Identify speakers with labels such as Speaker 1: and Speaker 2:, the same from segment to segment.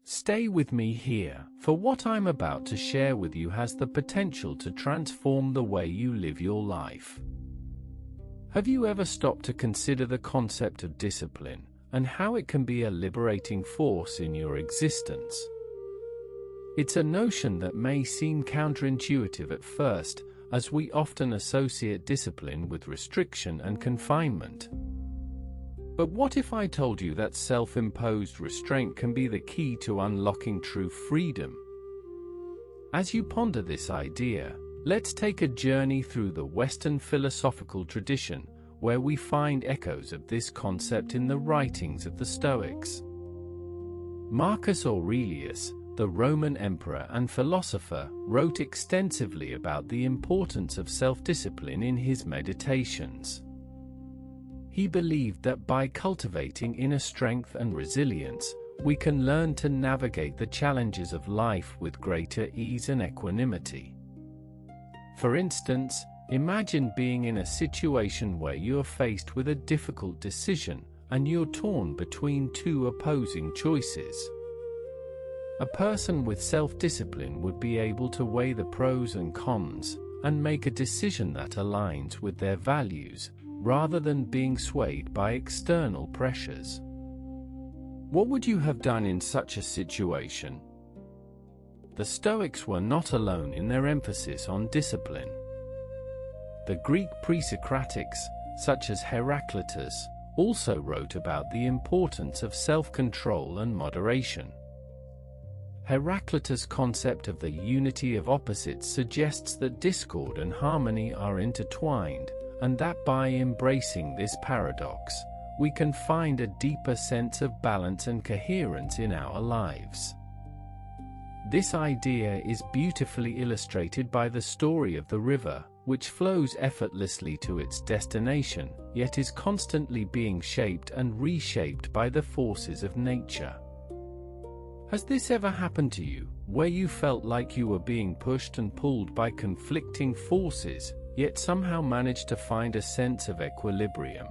Speaker 1: Stay with me here, for what I'm about to share with you has the potential to transform the way you live your life. Have you ever stopped to consider the concept of discipline, and how it can be a liberating force in your existence? It's a notion that may seem counterintuitive at first, as we often associate discipline with restriction and confinement. But what if I told you that self-imposed restraint can be the key to unlocking true freedom? As you ponder this idea, let's take a journey through the Western philosophical tradition, where we find echoes of this concept in the writings of the Stoics. Marcus Aurelius, the Roman emperor and philosopher, wrote extensively about the importance of self-discipline in his Meditations. He believed that by cultivating inner strength and resilience, we can learn to navigate the challenges of life with greater ease and equanimity. For instance, imagine being in a situation where you are faced with a difficult decision, and you're torn between two opposing choices. A person with self-discipline would be able to weigh the pros and cons, and make a decision that aligns with their values, rather than being swayed by external pressures. What would you have done in such a situation? The Stoics were not alone in their emphasis on discipline. The Greek pre-Socratics, such as Heraclitus, also wrote about the importance of self-control and moderation. Heraclitus' concept of the unity of opposites suggests that discord and harmony are intertwined, and that by embracing this paradox, we can find a deeper sense of balance and coherence in our lives. This idea is beautifully illustrated by the story of the river, which flows effortlessly to its destination, yet is constantly being shaped and reshaped by the forces of nature. Has this ever happened to you, where you felt like you were being pushed and pulled by conflicting forces, yet somehow managed to find a sense of equilibrium?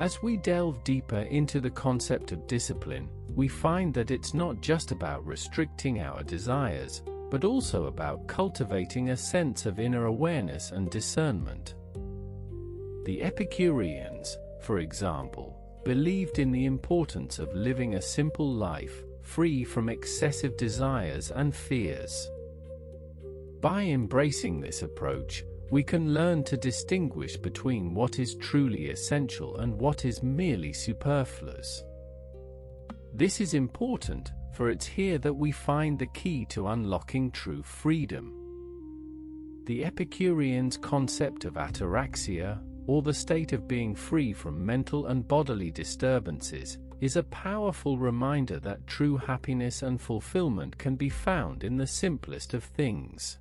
Speaker 1: As we delve deeper into the concept of discipline, we find that it's not just about restricting our desires, but also about cultivating a sense of inner awareness and discernment. The Epicureans, for example, believed in the importance of living a simple life, free from excessive desires and fears. By embracing this approach, we can learn to distinguish between what is truly essential and what is merely superfluous. This is important, for it's here that we find the key to unlocking true freedom. The Epicureans' concept of ataraxia, or the state of being free from mental and bodily disturbances, is a powerful reminder that true happiness and fulfillment can be found in the simplest of things.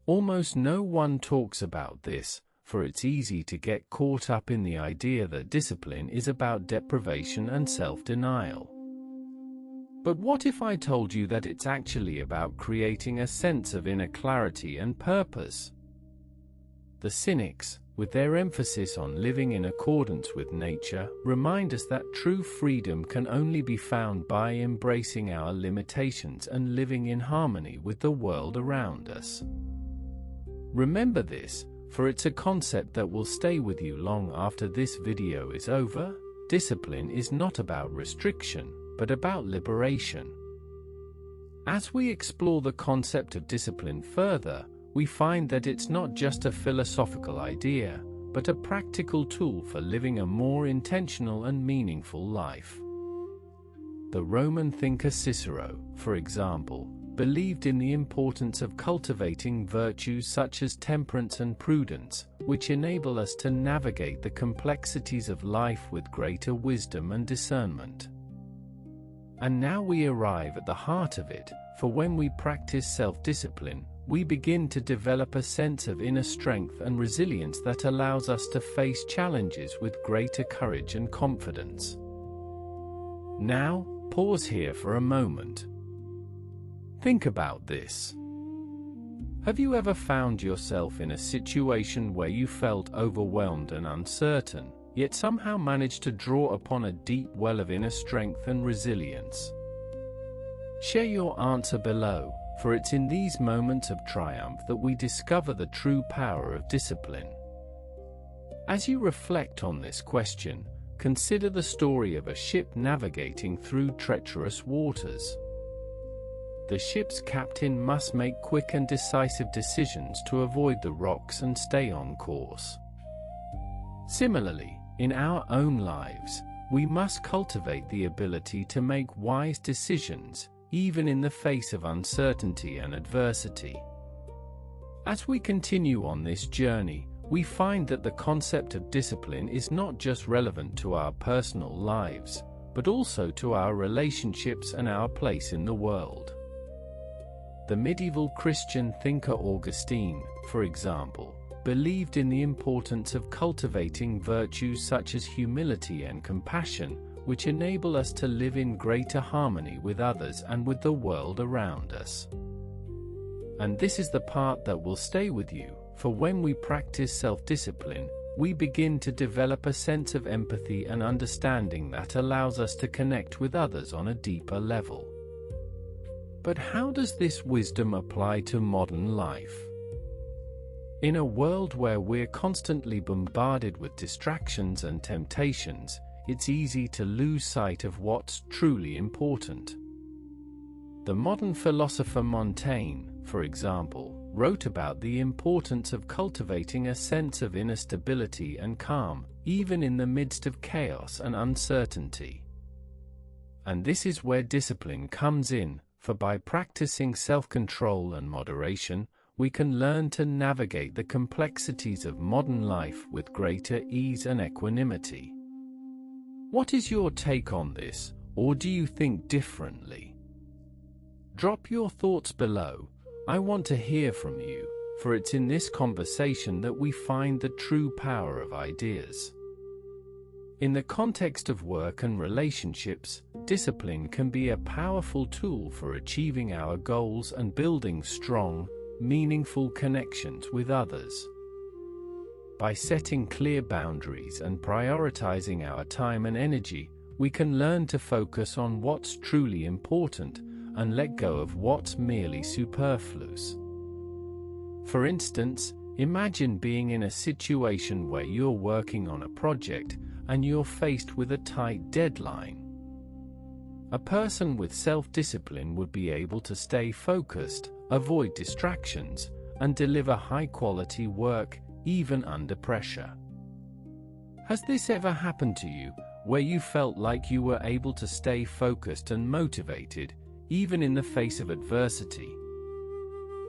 Speaker 1: Almost no one talks about this, for it's easy to get caught up in the idea that discipline is about deprivation and self-denial. But what if I told you that it's actually about creating a sense of inner clarity and purpose? The Cynics, with their emphasis on living in accordance with nature, remind us that true freedom can only be found by embracing our limitations and living in harmony with the world around us. Remember this, for it's a concept that will stay with you long after this video is over. Discipline is not about restriction, but about liberation. As we explore the concept of discipline further, we find that it's not just a philosophical idea, but a practical tool for living a more intentional and meaningful life. The Roman thinker Cicero, for example, believed in the importance of cultivating virtues such as temperance and prudence, which enable us to navigate the complexities of life with greater wisdom and discernment. And now we arrive at the heart of it, for when we practice self-discipline, we begin to develop a sense of inner strength and resilience that allows us to face challenges with greater courage and confidence. Now, pause here for a moment. Think about this. Have you ever found yourself in a situation where you felt overwhelmed and uncertain, yet somehow managed to draw upon a deep well of inner strength and resilience? Share your answer below, for it's in these moments of triumph that we discover the true power of discipline. As you reflect on this question, consider the story of a ship navigating through treacherous waters. The ship's captain must make quick and decisive decisions to avoid the rocks and stay on course. Similarly, in our own lives, we must cultivate the ability to make wise decisions, even in the face of uncertainty and adversity. As we continue on this journey, we find that the concept of discipline is not just relevant to our personal lives, but also to our relationships and our place in the world. The medieval Christian thinker Augustine, for example, believed in the importance of cultivating virtues such as humility and compassion, which enable us to live in greater harmony with others and with the world around us. And this is the part that will stay with you, for when we practice self-discipline, we begin to develop a sense of empathy and understanding that allows us to connect with others on a deeper level. But how does this wisdom apply to modern life? In a world where we're constantly bombarded with distractions and temptations, it's easy to lose sight of what's truly important. The modern philosopher Montaigne, for example, wrote about the importance of cultivating a sense of inner stability and calm, even in the midst of chaos and uncertainty. And this is where discipline comes in, for by practicing self-control and moderation, we can learn to navigate the complexities of modern life with greater ease and equanimity. What is your take on this, or do you think differently? Drop your thoughts below. I want to hear from you, for it's in this conversation that we find the true power of ideas. In the context of work and relationships, discipline can be a powerful tool for achieving our goals and building strong, meaningful connections with others. By setting clear boundaries and prioritizing our time and energy, we can learn to focus on what's truly important and let go of what's merely superfluous. For instance, imagine being in a situation where you're working on a project and you're faced with a tight deadline. A person with self-discipline would be able to stay focused, avoid distractions, and deliver high-quality work, even under pressure. Has this ever happened to you, where you felt like you were able to stay focused and motivated, even in the face of adversity?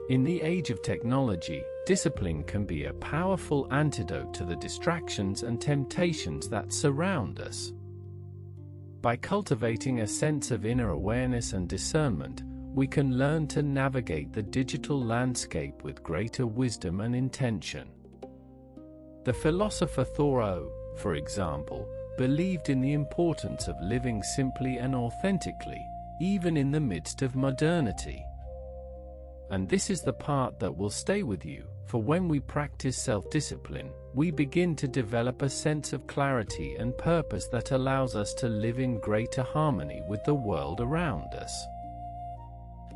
Speaker 1: In the age of technology, discipline can be a powerful antidote to the distractions and temptations that surround us. By cultivating a sense of inner awareness and discernment, we can learn to navigate the digital landscape with greater wisdom and intention. The philosopher Thoreau, for example, believed in the importance of living simply and authentically, even in the midst of modernity. And this is the part that will stay with you, for when we practice self-discipline, we begin to develop a sense of clarity and purpose that allows us to live in greater harmony with the world around us.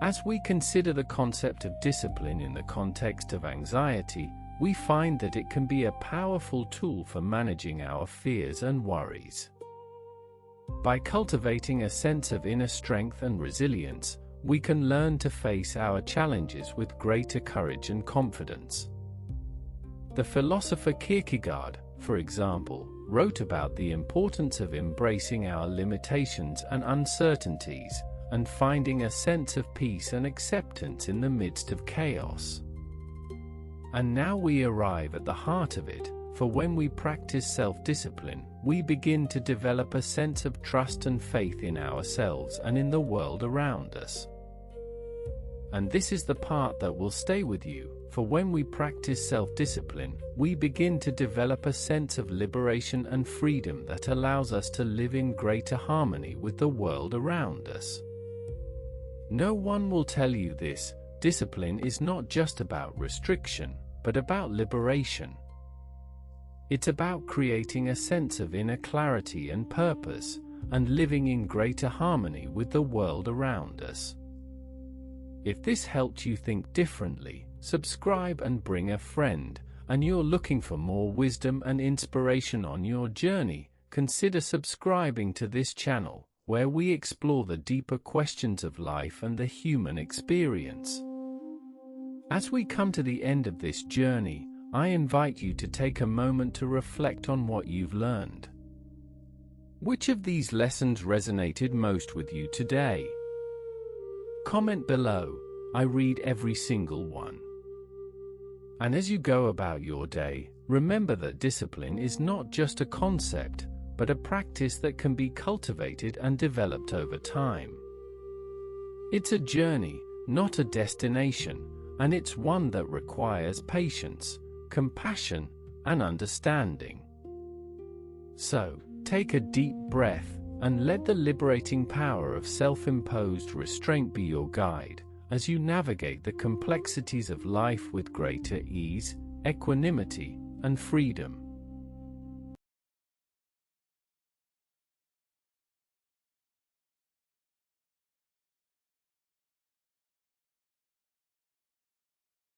Speaker 1: As we consider the concept of discipline in the context of anxiety, we find that it can be a powerful tool for managing our fears and worries. By cultivating a sense of inner strength and resilience, we can learn to face our challenges with greater courage and confidence. The philosopher Kierkegaard, for example, wrote about the importance of embracing our limitations and uncertainties, and finding a sense of peace and acceptance in the midst of chaos. And now we arrive at the heart of it, for when we practice self-discipline, we begin to develop a sense of trust and faith in ourselves and in the world around us. And this is the part that will stay with you, for when we practice self-discipline, we begin to develop a sense of liberation and freedom that allows us to live in greater harmony with the world around us. No one will tell you this: discipline is not just about restriction, but about liberation. It's about creating a sense of inner clarity and purpose, and living in greater harmony with the world around us. If this helped you think differently, subscribe and bring a friend. And you're looking for more wisdom and inspiration on your journey, consider subscribing to this channel, where we explore the deeper questions of life and the human experience. As we come to the end of this journey, I invite you to take a moment to reflect on what you've learned. Which of these lessons resonated most with you today? Comment below. I read every single one. And as you go about your day, remember that discipline is not just a concept, but a practice that can be cultivated and developed over time. It's a journey, not a destination, and it's one that requires patience, compassion, and understanding. So, take a deep breath, and let the liberating power of self-imposed restraint be your guide, as you navigate the complexities of life with greater ease, equanimity, and freedom.